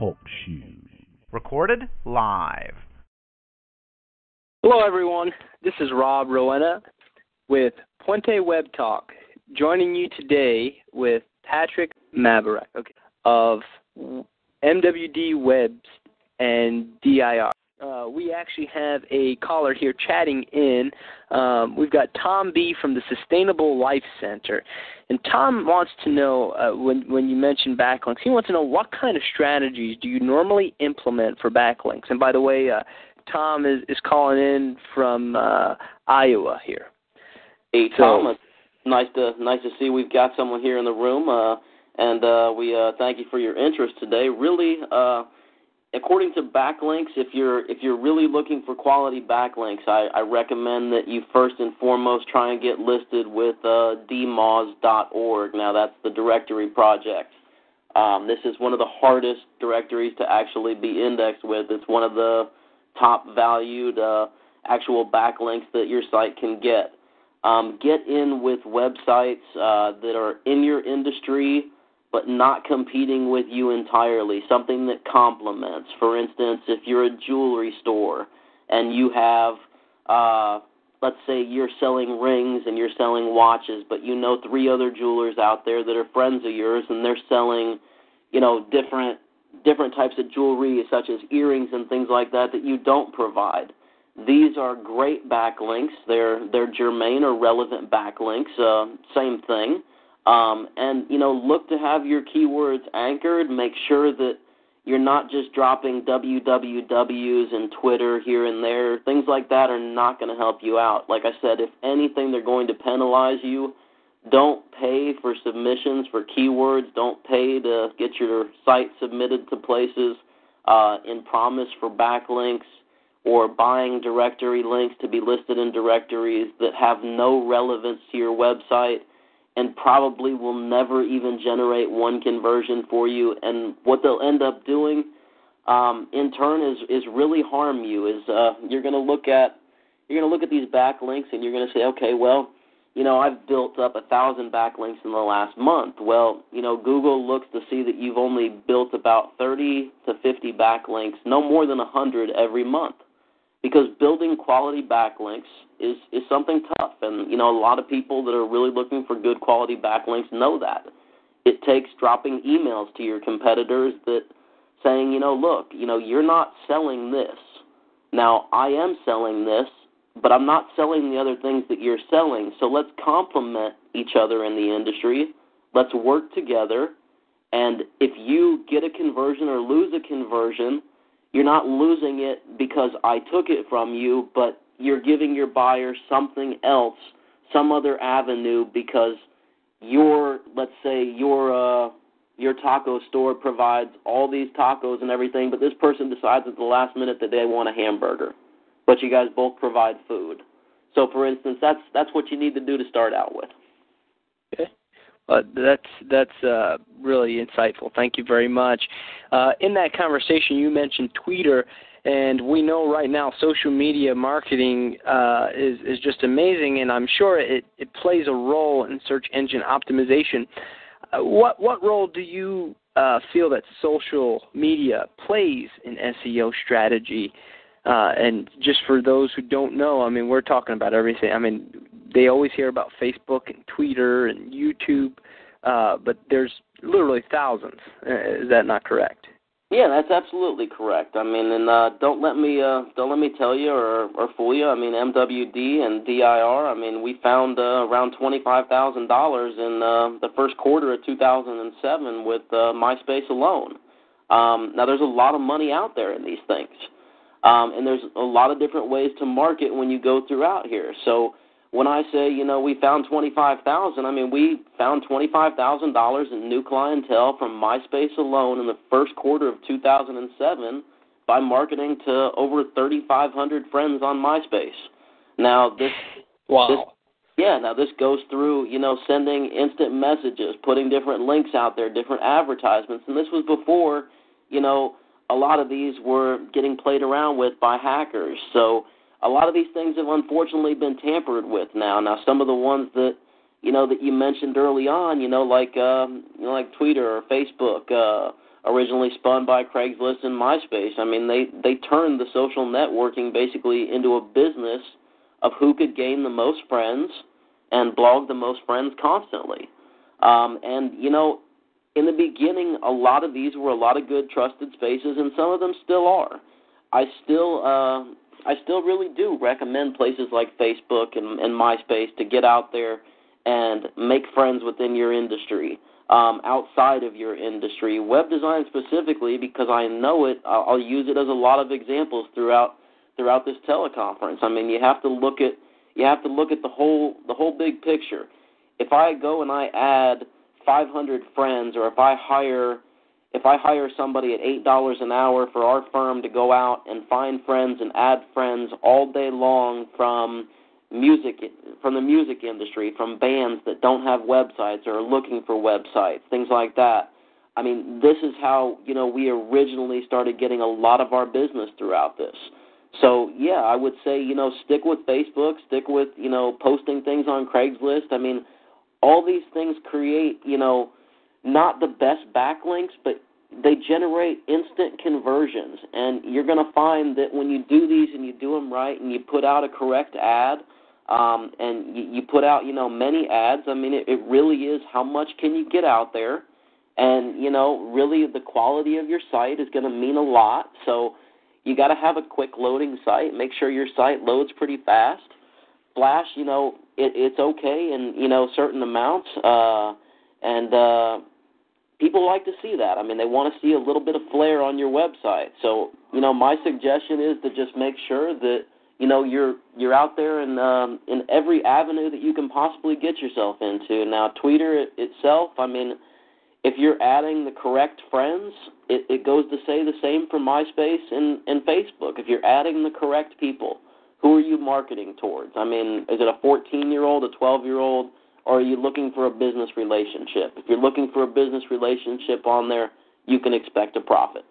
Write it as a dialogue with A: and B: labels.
A: Talk Show. Recorded live.
B: Hello, everyone. This is Rohena with Puente Web Talk, joining you today with Patrick Mabarak of MWD Webs and DIR. We actually have a caller here chatting in. We've got Tom B. from the Sustainable Life Center. And Tom wants to know, when you mention backlinks, he wants to know what kind of strategies do you normally implement for backlinks? And by the way, Tom is calling in from Iowa here.
C: Hey, Tom, nice to see we've got someone here in the room, and we thank you for your interest today. Really, according to backlinks, if you're really looking for quality backlinks, I recommend that you first and foremost try and get listed with dmoz.org. Now, that's the directory project. This is one of the hardest directories to actually be indexed with. It's one of the top valued actual backlinks that your site can get. Get in with websites that are in your industry but not competing with you entirely, something that complements. For instance, if you're a jewelry store and you have, let's say you're selling rings and you're selling watches, but you know 3 other jewelers out there that are friends of yours and they're selling, different types of jewelry such as earrings and things like that you don't provide. These are great backlinks. They're germane or relevant backlinks, same thing. And, look to have your keywords anchored. Make sure that you're not just dropping wwws and Twitter here and there. Things like that are not going to help you out. Like I said, if anything, they're going to penalize you. Don't pay for submissions for keywords. Don't pay to get your site submitted to places in promise for backlinks or buying directory links to be listed in directories that have no relevance to your website and probably will never even generate one conversion for you. And what they'll end up doing, in turn, is really harm you. You're going to look at these backlinks and you're going to say, okay, well, I've built up 1,000 backlinks in the last month. Well, Google looks to see that you've only built about 30 to 50 backlinks, no more than 100 every month. Because building quality backlinks is something tough. And, a lot of people that are really looking for good quality backlinks know that. It takes dropping emails to your competitors that saying, look, you're not selling this. Now, I am selling this, but I'm not selling the other things that you're selling. So let's complement each other in the industry. Let's work together. And if you get a conversion or lose a conversion, you're not losing it because I took it from you, but you're giving your buyer something else, some other avenue, because let's say your taco store provides all these tacos and everything, but this person decides at the last minute that they want a hamburger, but you guys both provide food. So, for instance, that's what you need to do to start out with.
B: Okay. That's really insightful. Thank you very much. In that conversation, you mentioned Twitter, and we know right now social media marketing is just amazing, and I'm sure it plays a role in search engine optimization. What role do you feel that social media plays in SEO strategy? And just for those who don't know, we're talking about everything. They always hear about Facebook and Twitter and YouTube, but there's literally thousands. Is that not correct?
C: Yeah, that's absolutely correct. And don't let me tell you or fool you. MWD and DIR. We found around $25,000 in the first quarter of 2007 with MySpace alone. Now, there's a lot of money out there in these things. And there's a lot of different ways to market when you go throughout here. So when I say, we found $25,000, we found $25,000 in new clientele from MySpace alone in the first quarter of 2007 by marketing to over 3,500 friends on MySpace. Now this goes through, sending instant messages, putting different links out there, different advertisements, and this was before, a lot of these were getting played around with by hackers. So a lot of these things have unfortunately been tampered with now. Now, some of the ones that you mentioned early on, like Twitter or Facebook, originally spun by Craigslist and MySpace. I mean, they turned the social networking basically into a business of who could gain the most friends and blog the most friends constantly. And, you know, in the beginning, a lot of these were a lot of good trusted spaces, and some of them still are. I still really do recommend places like Facebook and MySpace to get out there and make friends within your industry, outside of your industry. Web design specifically, because I know it, I'll use it as a lot of examples throughout this teleconference. I mean, you have to look at the whole big picture. If I go and I add 500 friends, or if I hire somebody at $8 an hour for our firm to go out and find friends and add friends all day long from the music industry, from bands that don't have websites or are looking for websites, things like that. I mean, this is how, you know, we originally started getting a lot of our business throughout this. So, yeah, I would say, you know, stick with Facebook, stick with, you know, posting things on Craigslist. I mean, all these things create, you know, not the best backlinks, but they generate instant conversions. And you're going to find that when you do these and you do them right and you put out a correct ad, and you put out, you know, many ads, I mean, it really is how much can you get out there. And, you know, really the quality of your site is going to mean a lot. So you got to have a quick loading site. Make sure your site loads pretty fast. Flash, you know, it's okay in, you know, certain amounts, and people like to see that. I mean, they want to see a little bit of flair on your website. So, you know, my suggestion is to just make sure that, you know, you're out there in every avenue that you can possibly get yourself into. Now, Twitter itself, I mean, if you're adding the correct friends, it goes to say the same for MySpace and Facebook. If you're adding the correct people, who are you marketing towards? I mean, is it a 14-year-old, a 12-year-old, or are you looking for a business relationship? If you're looking for a business relationship on there, you can expect a profit.